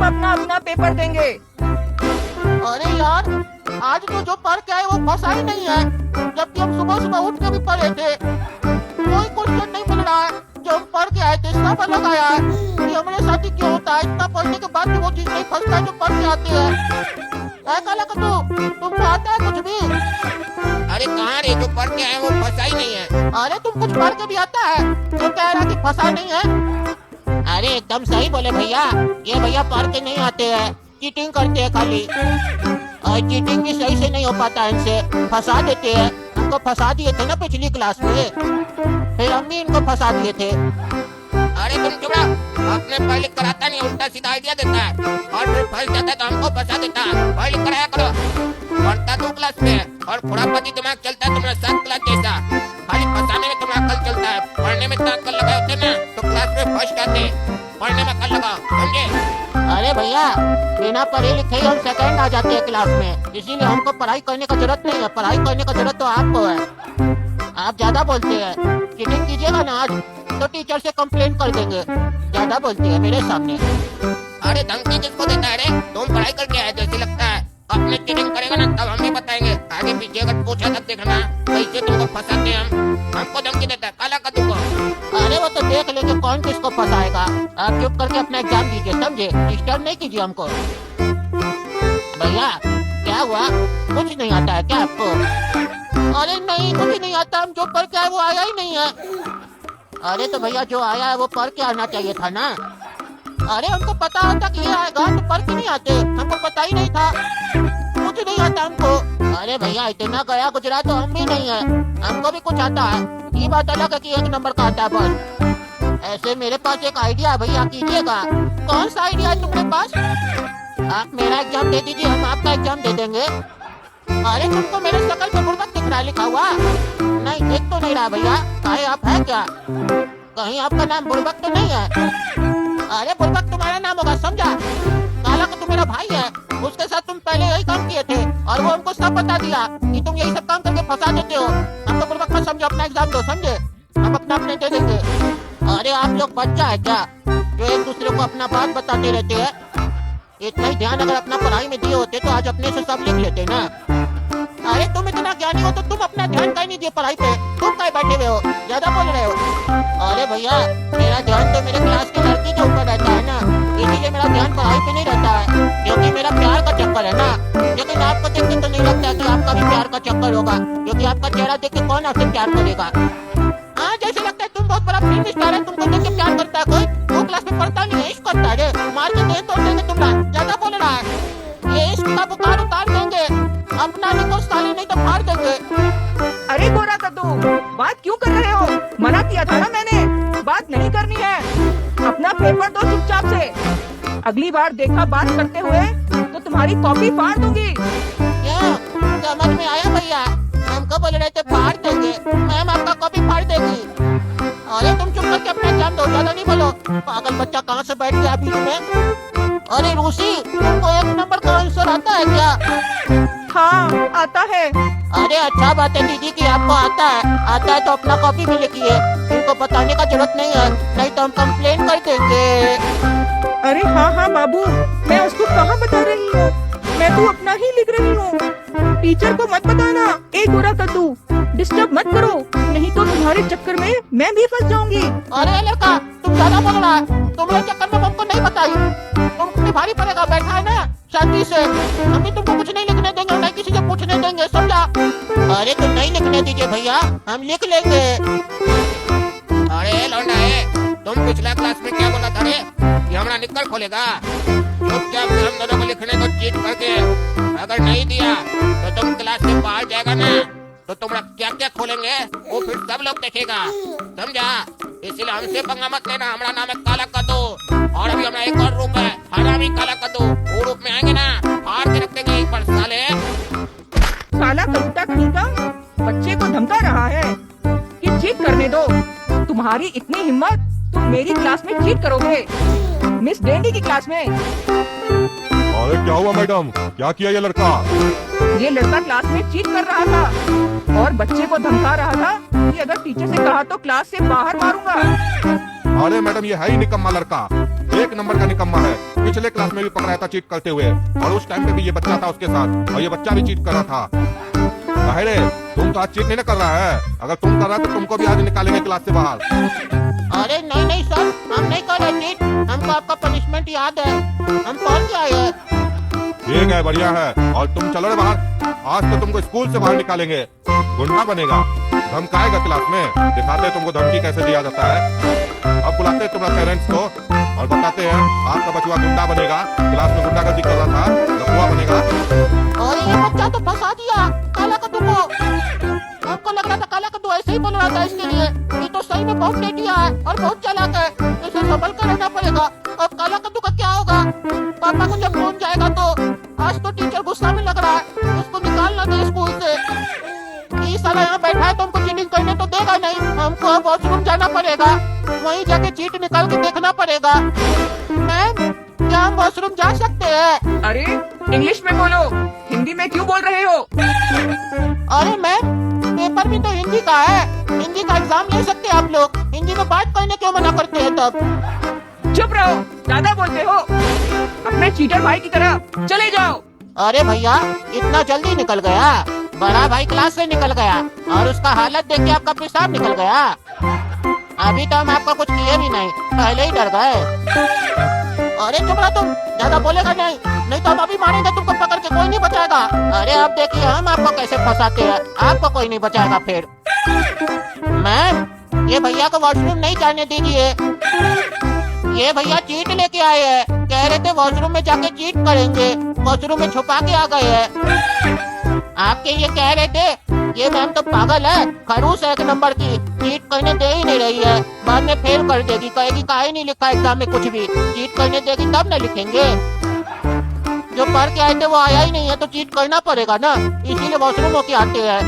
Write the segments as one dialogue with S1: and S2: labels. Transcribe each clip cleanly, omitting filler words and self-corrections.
S1: अपना अपना पेपर देंगे।
S2: अरे यार, आज तो जो पढ़ के आए वो फंसा ही नहीं है, जबकि हम सुबह सुबह उठ के भी पढ़े थे। कोई क्वेश्चन नहीं मिल रहा है जो हम पढ़ के आए थे। सब अलग आया है। ये हमारे साथ ही क्यों होता है? इतना पढ़ने के बाद भी वो चीज नहीं फंसता जो पढ़ के आती है। काला कद्दू, तुमको आता है कुछ भी?
S3: अरे कहाँ रे, जो पढ़ के आए वो फंसा ही नहीं है।
S2: अरे तुम कुछ पढ़ के भी आता है जो कह रहा कि फंसा नहीं है?
S3: अरे एकदम सही बोले भैया, ये भैया पढ़ के नहीं आते हैं, चीटिंग करते हैं खाली। और चीटिंग भी सही से नहीं हो पाता इनसे, फंसा देते हैं। हमको फंसा दिए थे ना पिछली क्लास में, फिर हम भी इनको फंसा दिए थे। अरे तुम चुप रहो, अपने पढ़ लिख कर आता नहीं, उल्टा सीधा आइडिया देता है और फिर फंस जाता है तो हमको फंसा देता है। पढ़ लिख कराया करो। पढ़ता दो क्लास में और खुरापति दिमाग चलता है तुम्हारा 7 क्लास जैसा। खाली फंसाने में तुम्हारा अक्ल चलता है, पढ़ने में इतना अक्ल लगाए होते ना तो क्लास में फर्स्ट आते। पढ़ने में अक्ल लगाओ, समझे?
S2: अरे भैया, बिना पढ़े लिखे ही हम सेकंड आ जाते हैं क्लास में, इसीलिए हमको पढ़ाई करने का जरूरत नहीं है। पढ़ाई करने का जरूरत तो आपको है। आप ज्यादा बोलते हैं। चीटिंग कीजिएगा ना आज तो टीचर से कंप्लेंट कर देंगे। ज्यादा बोलते हैं मेरे सामने।
S3: अरे धमकी किसको देता है रे? तुम पढ़ाई करके आए जैसे लगता है। अपने चीटिंग करेगा ना तब हम भी बताएंगे। आगे पीछे अगर पूछा तब देखना कैसे तुमको फंसाते हैं हम। हमको धमकी देता है काला कद्दू को।
S2: अरे वो तो देख लेंगे कौन किसको फंसाएगा। आप चुप करके अपना एग्जाम दीजिए, समझे? डिस्टर्ब नहीं कीजिए हमको। भैया क्या हुआ? कुछ नहीं आता है क्या आपको? अरे नहीं, कुछ नहीं आता। हम जो पढ़ के आए वो आया ही नहीं है। अरे तो भैया जो आया है वो पढ़ के आना चाहिए था ना। अरे हमको पता होता कि ये आएगा तो पढ़ के नहीं आते। हमको पता ही नहीं था, कुछ नहीं आता हमको। अरे भैया इतना गया गुजरा तो हम भी नहीं है, हमको भी कुछ आता है। ये बात अलग है कि 1 नंबर का आता है बस। ऐसे मेरे पास एक आइडिया है भैया, कीजिएगा। कौन सा आइडिया है तुम्हारे पास? आप मेरा एग्जाम दे दीजिए, हम आपका एग्जाम दे देंगे। अरे तुमको मेरे शकल पे बुड़बक दिख रहा है लिखा हुआ? नहीं देख तो नहीं रहा भैया। काहे आप है क्या? कहीं आपका नाम बुड़बक तो नहीं है? अरे बुड़बक तुम्हारा नाम होगा, समझा? काला का तो मेरा भाई है, उसके साथ तुम पहले यही काम किए थे और वो हमको सब बता दिया कि तुम यही सब काम करके फंसा देते हो। हमको बुड़बक मत समझो, अपना एग्जाम दो, समझे? हम अपना अपने दे देंगे। अरे आप लोग बच्चा है क्या जो एक दूसरे को अपना बात बताते रहते हैं? इतना ही ध्यान अगर अपना पढ़ाई में दिए होते तो आज अपने से सब लिख लेते ना। अरे तुम इतना ज्ञानी हो तो तुम अपना ध्यान कहीं नहीं दिए पढ़ाई पे, तुम कहीं बैठे हुए हो, ज्यादा बोल रहे हो। अरे भैया मेरा ध्यान तो मेरे क्लास की लड़की के ऊपर रहता है ना, इसीलिए मेरा ध्यान पढ़ाई पे नहीं रहता है, क्योंकि मेरा प्यार का चक्कर है ना। लेकिन आपको देख के तो नहीं लगता कि आपका भी प्यार का चक्कर होगा, क्योंकि आपका चेहरा देख के कौन आपसे प्यार करेगा? हाँ जैसे लगता है तुम बहुत बड़ा फिल्म स्टार है, तुमको देख के प्यार करता है कोई? वो क्लास में पढ़ता नहीं है, इश्क करता है। मार के दे तोड़ देंगे तुम, ज्यादा बोल रहा है। ये इश्क का बुखार उतार देंगे, अपना निको साली नहीं तो फाड़ देंगे।
S1: अरे गोरा कद्दू, बात क्यों कर रहे हो? मना किया था ना मैंने, बात नहीं करनी है। अपना पेपर दो चुपचाप से। अगली बार देखा बात करते हुए तो तुम्हारी कॉपी फाड़ दूंगी।
S2: क्या समझ में आया भैया? हमको बोल रहे थे फाड़ देंगे, मैम आपका कॉपी फाड़ देगी। अरे तुम चुप करके अपना एग्जाम दो, ज्यादा नहीं बोलो। पागल बच्चा कहाँ से बैठ गया बीच में? अरे रूसी, तुमको 1 नंबर का आंसर आता है क्या?
S1: हाँ आता है।
S2: अरे अच्छा बात है दीदी कि आपको आता है तो अपना कॉपी भी लिखिए। इनको बताने का जरूरत नहीं है, नहीं तो हम कंप्लेन कर देंगे।
S1: अरे हाँ हाँ बाबू, मैं उसको कहाँ बता रही हूँ, मैं तो अपना ही लिख रही हूँ। टीचर को मत बताना। ए गोरा कद्दू, डिस्टर्ब मत करो, नहीं तो तुम्हारे चक्कर में मैं भी फंस जाऊंगी।
S2: अरे लड़का तुम ज्यादा बोल रहा है, तुम्हारे चक्कर में हमको नहीं बताई। तुम भारी पड़ेगा, बैठा है ना शांति से। हम भी तुमको कुछ नहीं लिखने देंगे, नहीं किसी से पूछने देंगे, समझा? अरे तुम नहीं लिखने दीजिए भैया, हम लिख लेंगे।
S3: अरे लौंडा है, तुम पिछला क्लास में क्या बोला था रे? ये हमारा निक्कर खोलेगा? चुपचाप से हम दोनों को लिखने को चीट करके अगर नहीं दिया तो तुम क्लास से बाहर जाएगा ना, तो तुम्हारा क्या क्या खोलेंगे वो फिर सब लोग देखेगा, समझा? इसलिए हमसे पंगा मत लेना। हमारा नाम है काला कद्दू और अभी हमारा एक और रूप है हरामी काला कद्दू। वो रूप में आएंगे ना, फाड़ के रख देंगे एक बार साले।
S1: काला कद्दू कहीं का बच्चे को धमका रहा है कि चीट करने दो। तुम्हारी इतनी हिम्मत, तुम मेरी क्लास में चीट करोगे, मिस डेंडी की क्लास में।
S4: अरे क्या हुआ मैडम, क्या किया ये लड़का?
S1: ये लड़का क्लास में चीट कर रहा था और बच्चे को धमका रहा था कि अगर टीचर से कहा तो क्लास से बाहर मारूंगा।
S4: अरे मैडम ये है ही निकम्मा लड़का, एक नंबर का निकम्मा है। पिछले क्लास में भी पकड़ाया था चीट करते हुए, और उस टाइम पे भी ये बच्चा था उसके साथ, और ये बच्चा भी चीट कर रहा था। रे तुम तो आज चीट नहीं ना कर रहा है। अगर तुम कर रहा है तो तुमको भी आज निकालेंगे क्लास से बाहर।
S3: अरे नहीं नहीं सर, हम नहीं कर रहे चीट। हमको आपका पनिशमेंट याद है, हम पढ़ के आए हैं।
S4: ठीक है, बढ़िया है। और तुम चलो रे बाहर। आज तो तुमको स्कूल से बाहर निकालेंगे। गुंडा बनेगा, धमकाएगा क्लास में। दिखाते हैं तुमको धमकी कैसे दिया जाता है। अब बुलाते हैं तुम्हारे पेरेंट्स को और बताते हैं आपका बचुआ गुंडा बनेगा। क्लास में गुंडागर्दी कर रहा था, लफुआ बनेगा।
S3: और ये बच्चा तो फंसा दिया काला कद्दू को। हमको लग रहा था काला कद्दू ऐसे ही बोल रहा था इसके लिए। ये तो सही में बहुत टेटिया है और बहुत चालाक है, इसे संभल कर रहना पड़ेगा। अब काला कद्दू का क्या होगा? पापा को जब फोन जाएगा तो आज तो टीचर गुस्सा में लग रहा है, इसको निकालना दे स्कूल से। ये साला यहाँ बैठा है तो हमको चीटिंग करने तो देगा नहीं। हमको अब वॉशरूम जाना पड़ेगा, वहीं जाके चीट निकाल के देखना पड़ेगा। मैम, क्या हम वॉशरूम जा सकते हैं?
S1: अरे इंग्लिश में बोलो, हिंदी में क्यों बोल रहे हो?
S3: अरे मैम, पेपर भी तो हिंदी का है, हिंदी का एग्जाम ले सकते हैं आप लोग। हिंदी में बात करने क्यों मना करते हैं तब?
S1: चुप रहो, ज्यादा बोलते हो। अपने चीटर भाई की तरह चले जाओ।
S3: अरे भैया, इतना जल्दी निकल गया? बड़ा भाई क्लास से निकल गया और उसका हालत देख के आपका पेशाब निकल गया। अभी तो हम आपका कुछ किए भी नहीं, पहले ही डर गए। अरे चुप रहो तुम, ज्यादा बोलेगा नहीं, नहीं तो हम अभी मारेंगे तुमको पकड़ के, कोई नहीं बचाएगा। अरे अब देखिए हम आपको कैसे फंसाते हैं, आपको कोई नहीं बचाएगा फिर। मैम, ये भैया को वॉशरूम नहीं जाने दीजिए। ये भैया चीट लेके आए हैं, कह रहे थे वॉशरूम में जाके चीट करेंगे, वॉशरूम में छुपा के आ गए हैं। आपके ये कह रहे थे, ये मैम तो पागल है, खड़ूस है एक नंबर की, चीट करने दे ही नहीं रही है। बाद में फेल कर देगी, कहेगी काहे नहीं लिखा एग्जाम में कुछ भी। चीट करने देगी तब न लिखेंगे। जो पढ़ के आए थे वो आया ही नहीं है तो चीट करना पड़ेगा ना, इसीलिए वॉशरूम होके आते हैं।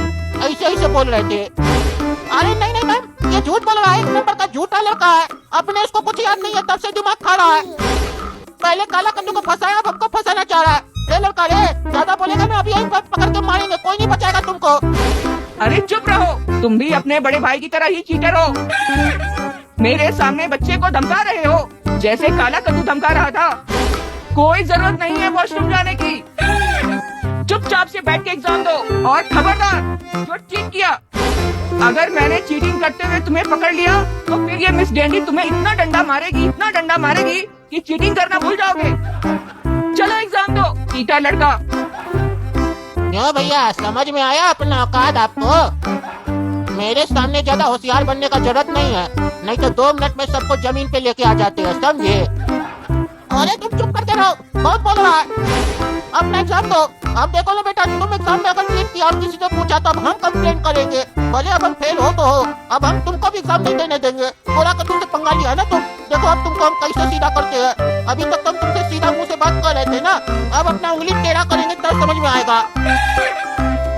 S3: ऐसे ही से बोल रहे थे। अरे नहीं नहीं मैम, ये झूठ बोल रहा है, एक नंबर का झूठा लड़का है। अपने इसको कुछ याद नहीं है, तब से दिमाग खा रहा है। पहले काला कद्दू को फंसाया, अब हमको फंसाना चाह रहा है। रे लड़का रे, ज्यादा बोलेगा ना अभी यहीं पर पकड़ के मारेंगे, कोई नहीं बचाएगा तुमको।
S1: अरे चुप रहो, तुम भी अपने बड़े भाई की तरह ही चीटर हो। मेरे सामने बच्चे को धमका रहे हो, जैसे काला कद्दू धमका रहा था। कोई जरूरत नहीं है वॉशरूम जाने की, चुपचाप से बैठ के एग्जाम दो। और खबरदार, जो चीट किया, अगर मैंने चीटिंग करते हुए तुम्हें पकड़ लिया तो फिर ये मिस डेंडी तुम्हें इतना डंडा मारेगी, इतना डंडा मारेगी कि चीटिंग करना भूल जाओगे। चलो एग्जाम दो, चीटा लड़का।
S3: क्यों भैया, समझ में आया अपना औकात आपको? मेरे सामने ज्यादा होशियार बनने का जरूरत नहीं है, नहीं तो 2 मिनट में सबको जमीन पे लेके आ जाते हैं, समझे? अरे तुम चुप करके रहो, बहुत बोल रहा है। अपना एग्जाम दो। अब देखो ना बेटा, तुम एग्जाम में अगर चीट किया और किसी से पूछा तो अब हम कंप्लेंट करेंगे। भले अब हम फेल हो तो हो, अब हम तुमको भी एग्जाम नहीं देने देंगे। पूरा कर तुमसे पंगा लिया ना तुम, देखो अब तुमको हम कैसे सीधा करते हैं। अभी तक तो हम तुमसे सीधा मुंह से बात कर रहे थे ना, अब अपना उंगली टेढ़ा करेंगे तब समझ में आएगा।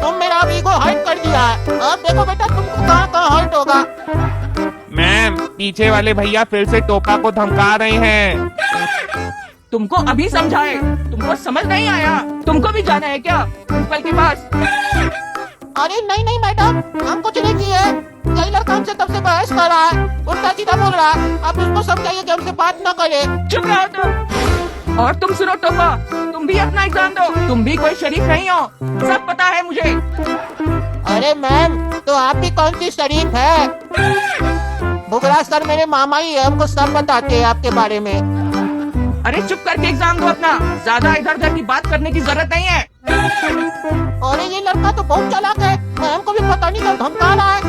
S3: तुम मेरा अब ईगो हर्ट कर दिया है, अब देखो बेटा तुमको कहाँ कहाँ हर्ट होगा।
S5: मैम, पीछे वाले भैया फिर से टोपा को धमका रहे हैं।
S1: तुमको अभी समझाए, तुमको समझ नहीं आया? तुमको भी जाना है क्या प्रिंसिपल के पास?
S3: अरे नहीं नहीं मैडम, हम कुछ नहीं किए। यही लड़का हमसे तब से बहस कर रहा है, उल्टा सीधा बोल रहा है। आप उसको समझाइए कि हमसे बात न करे।
S1: चुप रहो तुम। और तुम सुनो टोपा, तुम भी अपना एग्जाम दो, तुम भी कोई शरीफ नहीं हो, सब पता है मुझे।
S3: अरे मैम, तो आप भी कौन सी शरीफ है? बुगरा सर मेरे मामा ही है, हमको सब बताते हैं आपके बारे में।
S1: अरे चुप करके एग्जाम दो अपना, ज्यादा इधर उधर की बात करने की जरूरत नहीं है।
S3: अरे ये लड़का तो बहुत चालाक है, मैम को भी पता नहीं कब धमका रहा है।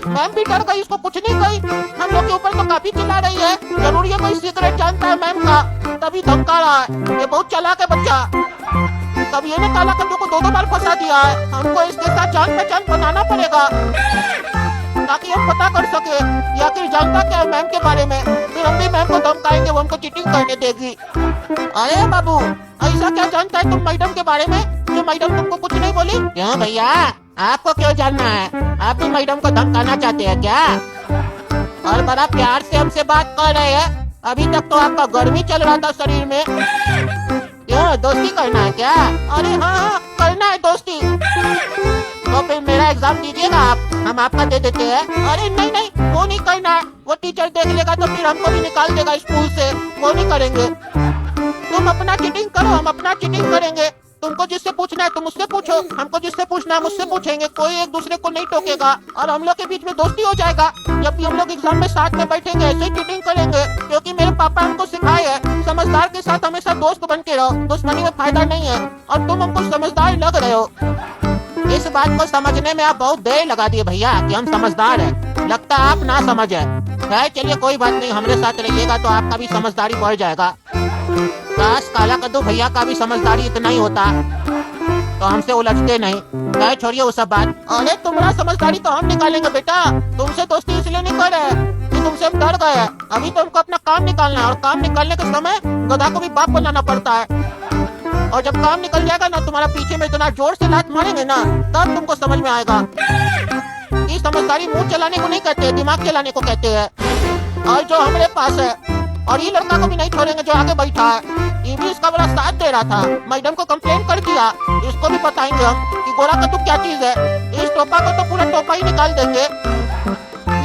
S3: मैम भी डर गई, इसको कुछ नहीं कही। हम लोग के ऊपर तो काफी चिल्ला रही है, जरूर ये कोई सीक्रेट जानता है मैम का, तभी धमका रहा है। ये बहुत चालाक है बच्चा। तब ये ने काला कद्दू को 2 बार फंसा दिया है। हमको इसके साथ जान पहचान बनाना पड़ेगा ताकि हम पता कर सके ये आखिर जानता क्या है मैम के बारे में। फिर हम भी मैम को धमकाएंगे, वो हमको चीटिंग करने देगी। अरे बाबू, ऐसा क्या जानता है तुम मैडम के बारे में जो मैडम तुमको कुछ नहीं बोली? क्यों भैया, आपको क्यों जानना है? आप भी मैडम को धमकाना चाहते हैं क्या? और बड़ा प्यार से हमसे बात कर रहे हैं। अभी तक तो आपका गर्मी चल रहा था शरीर में। क्यों, दोस्ती करना है क्या? अरे हाँ, करना है दोस्ती। तो फिर मेरा एग्जाम दीजिएगा आप, हम आपका दे देते हैं। अरे नहीं नहीं, वो नहीं करना है, वो टीचर देख लेगा तो फिर हमको भी निकाल देगा स्कूल से। वो नहीं करेंगे। तुम अपना चीटिंग करो, हम अपना चीटिंग करेंगे। तुमको जिससे पूछना है तुम उससे पूछो, हमको जिससे पूछना है मुझसे पूछेंगे। कोई एक दूसरे को नहीं टोकेगा और हम लोग के बीच में दोस्ती हो जाएगा। जब भी हम लोग एग्जाम में साथ में बैठेंगे ऐसे ही चीटिंग करेंगे, क्योंकि मेरे पापा हमको सिखाए है समझदार के साथ हमेशा दोस्त बन के रहो, दुश्मनी में फायदा नहीं है। और तुम हमको समझदार लग रहे हो। इस बात को समझने में आप बहुत देर लगा दिए भैया कि हम समझदार हैं। लगता है आप ना समझ है। चलिए कोई बात नहीं, हमारे साथ रहिएगा तो आपका भी समझदारी बढ़ जाएगा। काश काला कद्दू भैया का भी समझदारी इतना ही होता तो हमसे उलझते नहीं। छोड़िए वो सब बात। अरे तुम्हारा समझदारी तो हम निकालेंगे बेटा। तुमसे दोस्ती इसलिए नहीं कर रहे कि तुमसे हम डर गए। अभी तो हमको अपना काम निकालना है और काम निकालने के समय गधा को भी बाप बनाना पड़ता है। और जब काम निकल जाएगा ना, तुम्हारा पीछे में इतना जोर से लात मारेंगे ना, तब तुमको समझ में आएगा। ये समझदारी मुंह चलाने को नहीं कहते, दिमाग चलाने को कहते हैं। और जो हमारे पास है, और ये लड़का को भी नहीं छोड़ेंगे जो आगे बैठा है। ये भी इसका बड़ा साथ दे रहा था। मैडम को कंप्लेन कर दिया, इसको भी बताएंगे हम कि गोरा कद्दू क्या चीज है। इस टोपा को तो पूरा टोपा ही निकाल देंगे।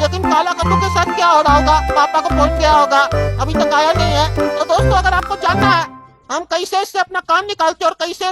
S3: लेकिन काला कद्दू के साथ क्या हो रहा होगा, पापा को फोन किया होगा, अभी तक आया नहीं है। तो दोस्तों अगर आपको जानना है हम कैसे इससे अपना काम निकालते और कैसे